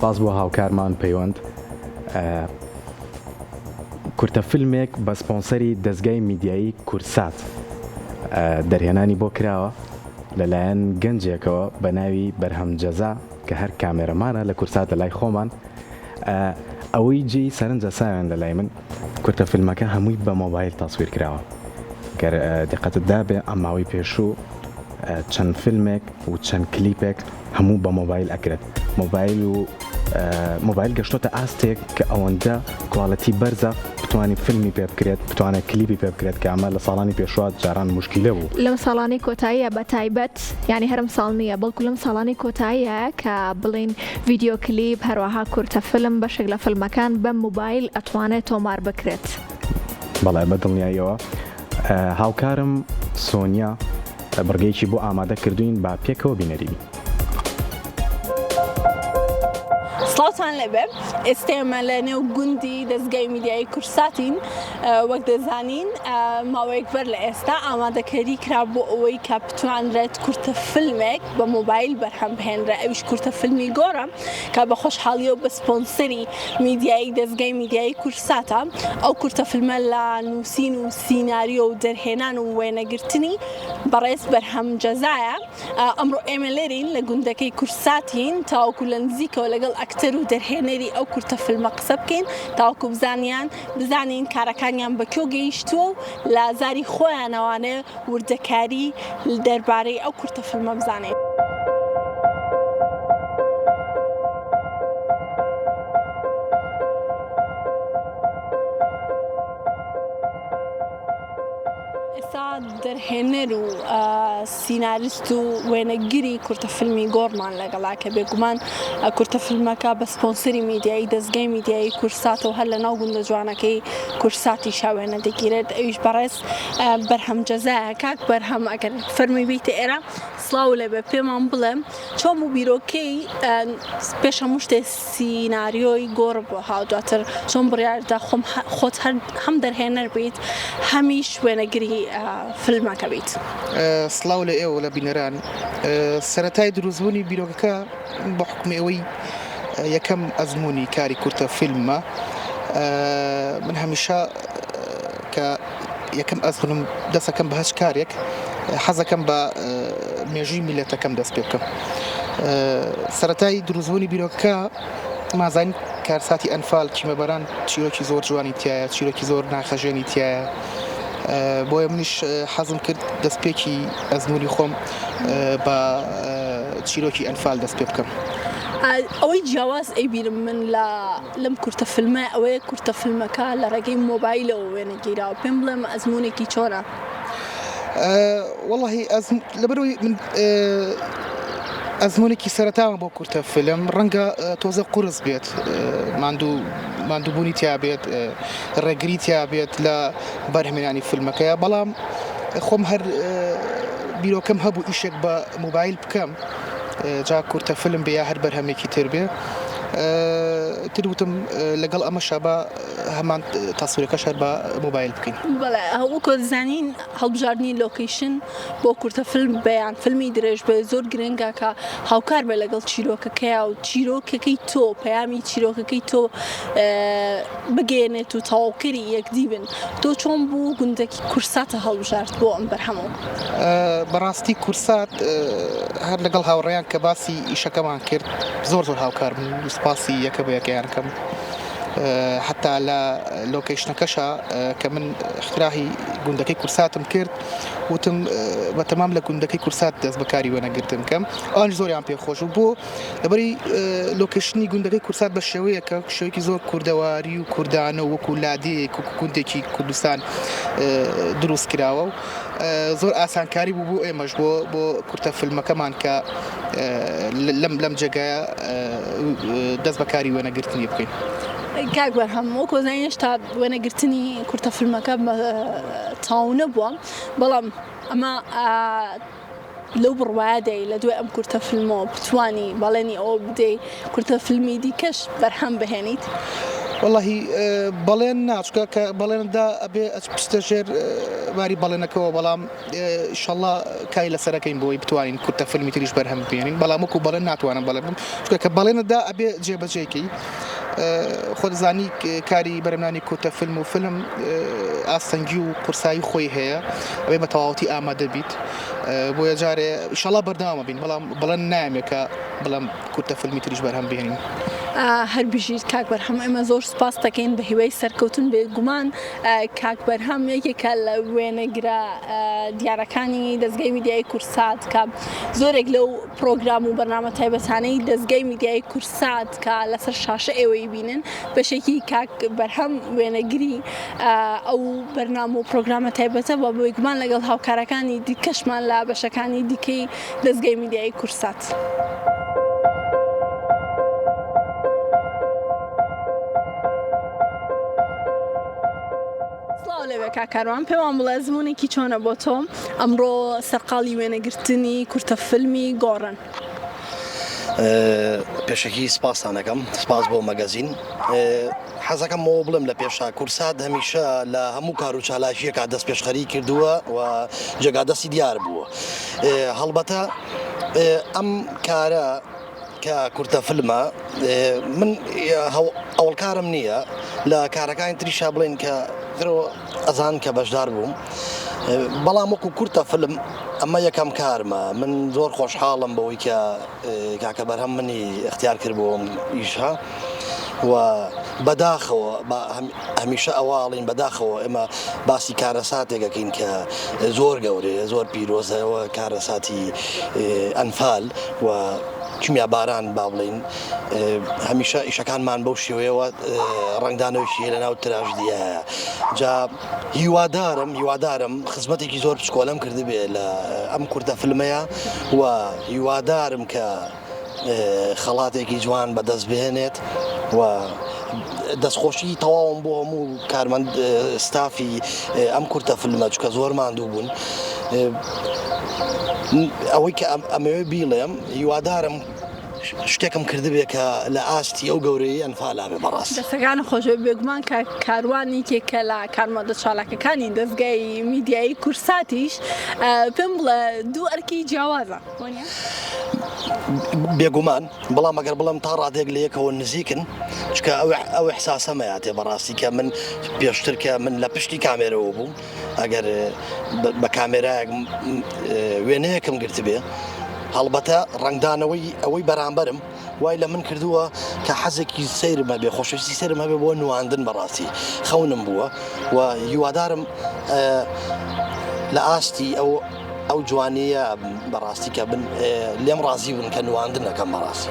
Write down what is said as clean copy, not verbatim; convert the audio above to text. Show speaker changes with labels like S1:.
S1: سپاس بۆ هاوکارمان پەیوەند کورتە فیلمێک بە سپۆنسەری دەستگای میدیایی کورسات دەرهێنانی بۆ کراوە لەلایەن گەنجێکەوە بە ناوی بەرهەم جەزا کە هەر کامێرەمانە لە کورسات لە لای خۆمان ئەوەی جێی سەرنجە ساوێن لە لای من کورتە فیلمەکە هەمووی بە مۆبایل تاسویر کراوە کە دقەتتدا بێ ئەم ماوەی پێشوو چەند فیلمێک و چەند کلیپێک هەموو بە مۆبایل ئەکرێت مۆبایل گەشتۆتە ئاستێک کە ئەوەندە کوالەتی بەرزە بتوانانی فیلمی پێ بکرێت بتوانێت کلیپی پێ بکرێت کە ئەمە لە ساڵانی پێشوات جاران مشکلە بوو
S2: لەم ساڵانی کۆتاییە بە تایبەت ینی هەرم ساڵ نییە بەڵکو لەم ساڵانی کۆتاییە کە بڵین ڤیدیۆ کلیپ هەروەها کورتە فیلم بەشێک لە فیلمەکان بە موبایل ئەتوانێت تۆمار بکرێت
S1: بەڵێ بە دڵنیاییەوە هاوکارم سۆنیا بڕگەیەکی بۆ ئامادە کردوین با پێکەوە بینەری
S3: سڵاوتان لەبێ ئێستێمە لە نێو گوندی دەستگای میدیایی کورساتین وەک دەزانین ماوەیەک بەر لە ئێستا ئامادەکاری کرا بۆ ئەوەی کە بتوانرێت کورتە فیلمێک بە مۆبایل بەرهەم بهێنرە ئەویش کورتە فیلمی گۆڕە کە بە خۆشحاڵیە و بە سپۆنسەری میدیایی دەستگای میدیایی کورساتە ئەو کورتە فیلمە لە نووسین و سیناریۆ و دەرهێنان و وێنەگرتنی بەڕێز بەرهەم جەزایە ئەمڕۆ ئێمە لێرین لە گوندەکەی کورساتین تاوەکو لە نزیکەوە لەگەڵ ئەکتەر و دەرهێنەری ئەو کورتە فیلمە قسە بکەین تاوەکو بزانین کارەکانیان بە کێو گەیشتووە و لە زاری خۆیانەوانێ وردەکاری دەربارەی ئەو کورتە فیلمە بزانین. دەرهێنەر و سیناریست و وێنەگیری کورتە فیلمی گۆڕمان لەگەڵا کە بێگومان کورتە فیلمەکە بە سپۆنسەری میدیایی دەستگای میدیایی کورساتەوە هەر لە ناو گوندە جوانەکەی کورساتی شاوێنە دەگیرێت ئەویش بەڕێز بەرهەم جەزایە کاک بەرهەم ئەگەر فەرمی بیتە ئێرە سڵاو لێبێ پێمان بڵێم چۆن و بیرۆکەی پێش هەموو شتێ سیناریۆی گۆڕ بۆ هاو دواتر چۆن بڕیاردا خۆت هەم دەرهێنەر بیت هەمیش وێنەگیری فیلمەکە بیت.
S4: سڵاو لە ئێوە لە بینەران سەرەتای دروستبوونی بیرۆکەکە بە حکمی ئەوەی یەکەم ئەزمموی کاری کورتە فیلمە من هەمیشە کە یەکەم ئەزمونم دەستەکەم بە هەچ کارێک حەزەکەم بە مێژووی میلەتەکەم دەست پێ بکەم. سەرەتای دروستبوونی بیرۆکەکە مازانی کارساتی ئەنفال چیمەبەران چیرۆکی زۆر جوانی تایە چیرۆکی زۆر ناخەژێنی تایە بۆیە منیش حەزم کرد دەستپێکی ئەزمموی خۆم بە چیرۆکی ئەنفال دەست پێ بکەم.
S3: ئەوەی جیاواز ئەیبیرم من لەم کورتە فیلمە ئەوەیە کورتە فیلمەکە لە ڕێگەی مۆبایلەوە وێنەگیراوە پێم بڵێم ئەزمموونێکی چۆنە؟
S4: وەڵڵاهی لەبەرەوەی من ئەزمموونێکی سەرەتاوە بۆ کورتە فیلم ڕەنگە تۆزە قورس بێت ماندووبوونی تیا بێت ڕێگری تیا بێت لە بەرهەمێنانی فیلمەکەیە بەڵام خۆم هەر بیرۆکەم هەبوو ئیشێک بە مۆبایل بکەم جا کورتە فیلم بێ یا هەر بەرهەمێکی تر بێ تروتم لەگەڵ ئەمەشە بە هەمان تاسوورەکەش هەر بە مۆبایل بکەین.
S3: بەڵێ وەکو دەزانین هەڵبژاردننی لۆکیشن بۆ کورتە فیلم بەیان فیلمی درێژ بێ زۆر گرنگە کە هاوکار بێ لەگەڵ چیرۆکەکەیە و چیرۆکەکەی تۆ پەیامی چیرۆکەکەی تۆ بگەێنێت و تەواوکەری یەکدی بن. تۆ چۆن بوو گوندێکی کورساتە هەڵبژارد بۆ ئەم بەرهەمەوە؟
S4: بەڕاستی کورسات هەر لەگەڵ هاوڕێیان کە باسی ئیشەکەمان کرد زۆر هاوکار بوو سپاسی یەکە بە یەکەیانەکەم حتا لە لۆکیشنەکەشە کە من اختراحی گوندەکەی کورساتم کرد وتم بەتەمام لە گوندەکەی کورسات دەست بەکاری وەنەگرتن کەم ئەوان زۆریان پێخۆش و بۆ لەبەری لۆکیشنی گوندەکەی کورسات بە شێوەیە کە شێوەیەکی زۆر کوردەواری و کوردانە و وەکو لادەیەک و گوندێکی کوردستان دروست کراوە و زۆر ئاسانکاری بوو بۆ ئێمەش بۆ کورتە فیلمەکەمان کە لەم جێگایە دەست بەکاری وێنەگرتنی بکەین.
S3: کاک بەرهەم وەکو زانین هێشتا وێنەگرتنی کورتە فیلمەکە تاو نەبووە بەڵام ئەمە لەو بڕوایەدەی لە دوای ئەم کورتە فیلمەوە بتوانی بەڵێنی ئەوە بدەی کورتە فیلمی دیکەش بەرهەم بهێنیت؟
S4: والله بەڵێن ناچکە کە بەڵێندا ئەبێ پستەژێر واری بەڵێنەکەەوە بەڵام ئیشەڵڵا کای لەسەرەکەین بۆی بتوانین کورتە فیلمی تریش بەرهەم بێنین بەڵام وەکو بەڵێن ناتوانم بەڵێ بم چکە کە بەڵێنەدا ئەبێ جێبەجێکی خۆ دەزانی کاری بەرەمانی کورتە فیلم و فیلم ئاستەنگی و قورسایی خۆی هەیە ئەوێ بە تەواوەتی ئامادە بیت بۆیە جارێ ئیشەڵڵا بەردەوامە بین بەڵام بەڵێن نایەمێکە بەڵام کورتە فیلمی تریش بەرهەم بێنین.
S3: هەر بژیت کاک بەرهەم ئێمە زۆر سوپاس دەکەین بە هیوای سەرکەوتن بێگومان کاک بەرهەم یەکێکە لە وێنەگرە دیارەکانی دەستگای میدیای کورسات کە زۆرێک لەو پرۆگرام و بەرنامە تایبەتانەی دەستگای میدیای کورسات کە لەسەر شاشە ئێوەی بینن بەشێکی کاک بەرهەم وێنەگری ئەو بەرنامە و پرۆگرامە تایبەتە بە بێگومان لەگەڵ هاوکارەکانی دیکەشمان لە بەشەکانی دیکەی دەستگای میدیای کورسات. کاکاروان پێوان بڵێ زمونێکی چۆنە بۆ تۆ ئەمڕۆ سەرقاڵی وێنەگرتنی کورتە فیلمی گۆڕن.
S5: پێشەکی سپاسانەکەم سپاس بۆ مەگەزین حەزەکەم بۆ بڵم لە پێشا کورسات هەمیشە لە هەموو کار و چالاشیەکە دەست پێشخەری کردووە و جێگادەستی دیار بووە هەڵبەتە ئەم کارە کە کورتە فیلمە من ئەوڵکارم نییە لە کارەکانی تریشا بڵێن کە ئەزان کە بەشدار بووم بەڵام وەکو کورتە فیلم ئەمە یەکەم کارمە من زۆر خۆشحاڵم بەوەی کە کاکە بەرهەم منی اختیار کرد بۆ ئیشها و بەداخەوە هەمیشە ئەواڵین بەداخەوە ئێمە باسی کارەساتێکەکەین کە زۆر گەورەیە زۆر پیرۆزەوە کارەساتی ئەنفال و کیمیا باران با بڵین هەمیشە ئیشەکانمان بەو شێوەیەوە ڕنگدانەوەشیە لە ناو تراژدیە جا هیوادارم خزمەتێکی زۆر پچکۆلەم کردبێ لە ئەم کورتە فیلمەیە و هیوادارم کە خەڵاتێکی جوان بەدەست بهێنێت و دەستخۆشی تەواوم بۆ هەموو کارمەند ستافی ئەم کورتە فیلمە چکە زۆر ماندوو بوون ئەوەی کە ئەمەوێ بیڵێم هیوادارم شتێکم کردبێ کە لە ئاستی ئەو گەورەی ئەنفالا بێ بەڕاست
S3: دەستەکان خۆشەوی بێگومان کە کاروانی کێکە لە کارمەندە چالاکەکانی دەستگای میدیایی کورساتیش پێم بڵێ دوو ئەرکی جیاوازە
S5: بێگومان بەڵام ئەگەر بڵم تا ڕادێک لە یەکەوە نزیکن چکە ئەو احساسەمەیاتێ بەڕاستی کە من پێشتر کە من لە پشتی کامێرەوە بووم ئەگەر بە کامێرایەک وێنەیەکم گرت بێ هەڵبەتە ڕنگدانەوەی ئەوەی بەرامبەرم وای لە من کردووە کە حەزێکی سەیرمە بێ خۆشەویستی سەرم هەبێ بۆ نواندن بەڕاستی خەونم بووە و هیوادارم لە ئاستی ئەو جوانەیە بەڕاستی کە لێم ڕازی بن کە نواندنەکەم بەڕاستی